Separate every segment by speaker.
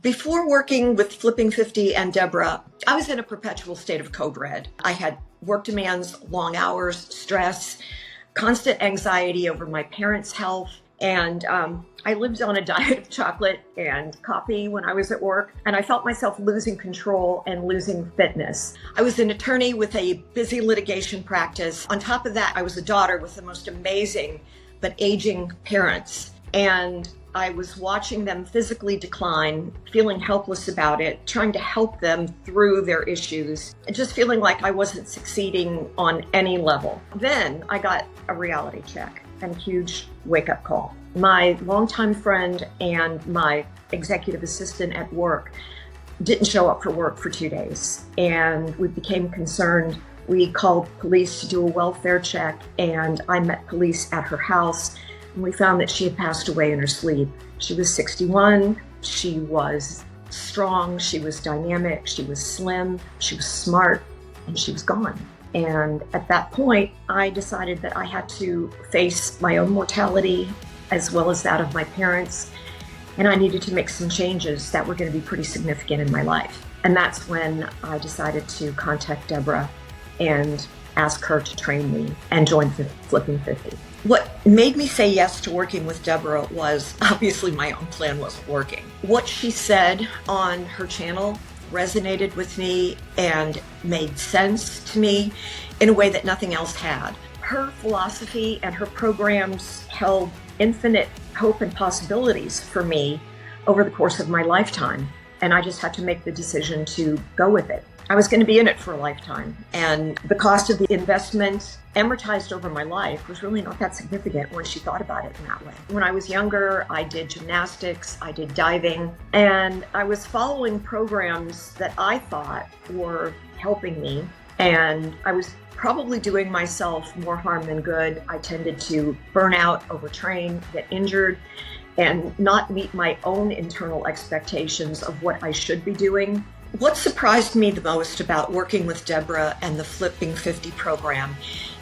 Speaker 1: Before working with Flipping 50 and Debra, I was in a perpetual state of code red. I had work demands, long hours, stress, constant anxiety over my parents' health, and I lived on a diet of chocolate and coffee when I was at work, and I felt myself losing control and losing fitness. I was an attorney with a busy litigation practice. On top of that, I was a daughter with the most amazing but aging parents, and I was watching them physically decline, feeling helpless about it, trying to help them through their issues, and just feeling like I wasn't succeeding on any level. Then I got a reality check and a huge wake-up call. My longtime friend and my executive assistant at work didn't show up for work for 2 days, and we became concerned. We called police to do a welfare check, and I met police at her house. And we found that she had passed away in her sleep. She was 61, she was strong, she was dynamic, she was slim, she was smart, and she was gone. And at that point, I decided that I had to face my own mortality as well as that of my parents, and I needed to make some changes that were going to be pretty significant in my life. And that's when I decided to contact Debra and ask her to train me and join Flipping 50. What made me say yes to working with Debra was obviously my own plan wasn't working. What she said on her channel resonated with me and made sense to me in a way that nothing else had. Her philosophy and her programs held infinite hope and possibilities for me over the course of my lifetime, and I just had to make the decision to go with it. I was going to be in it for a lifetime, and the cost of the investment amortized over my life was really not that significant when she thought about it in that way. When I was younger, I did gymnastics, I did diving, and I was following programs that I thought were helping me, and I was probably doing myself more harm than good. I tended to burn out, overtrain, get injured, and not meet my own internal expectations of what I should be doing. What surprised me the most about working with Debra and the Flipping 50 program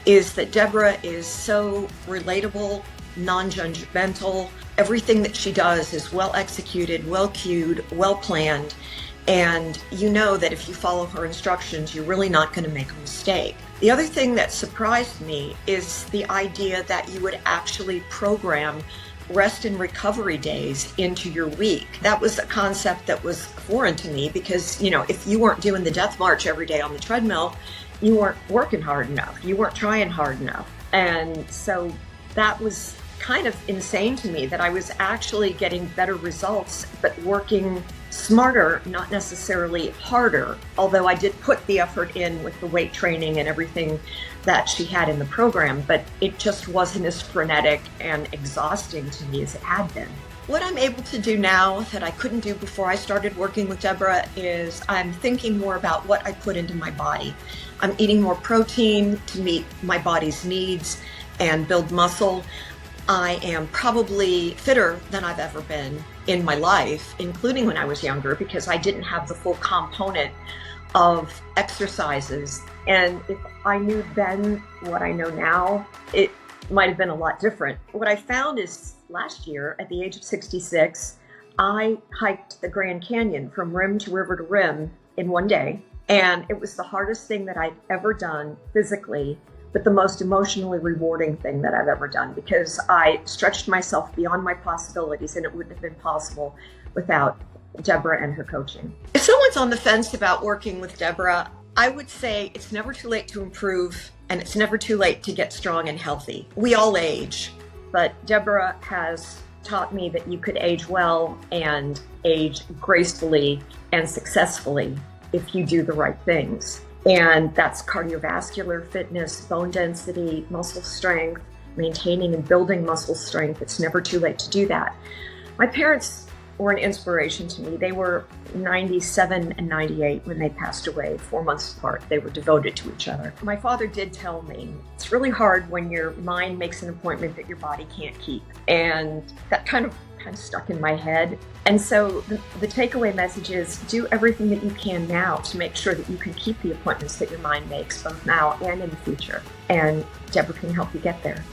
Speaker 1: is that Debra is so relatable, non-judgmental. Everything that she does is well executed, well cued, well planned, and you know that if you follow her instructions, you're really not going to make a mistake. The other thing that surprised me is the idea that you would actually program rest and recovery days into your week. That was a concept that was foreign to me because, if you weren't doing the death march every day on the treadmill, you weren't working hard enough. You weren't trying hard enough. And so that was kind of insane to me that I was actually getting better results, but working smarter, not necessarily harder, although I did put the effort in with the weight training and everything that she had in the program, but it just wasn't as frenetic and exhausting to me as it had been. What I'm able to do now that I couldn't do before I started working with Debra is I'm thinking more about what I put into my body. I'm eating more protein to meet my body's needs and build muscle. I am probably fitter than I've ever been in my life, including when I was younger, because I didn't have the full component of exercises. And if I knew then what I know now, it might have been a lot different. What I found is last year, at the age of 66, I hiked the Grand Canyon from rim to river to rim in one day. And it was the hardest thing that I'd ever done physically, but the most emotionally rewarding thing that I've ever done, because I stretched myself beyond my possibilities, and it wouldn't have been possible without Debra and her coaching. If someone's on the fence about working with Debra, I would say it's never too late to improve, and it's never too late to get strong and healthy. We all age, but Debra has taught me that you could age well and age gracefully and successfully if you do the right things. And that's cardiovascular fitness, bone density, muscle strength, maintaining and building muscle strength. It's never too late to do that. My parents were an inspiration to me. They were 97 and 98 when they passed away, 4 months apart. They were devoted to each other. My father did tell me, it's really hard when your mind makes an appointment that your body can't keep. And that kind of stuck in my head. And so the takeaway message is do everything that you can now to make sure that you can keep the appointments that your mind makes both now and in the future. And Debra can help you get there.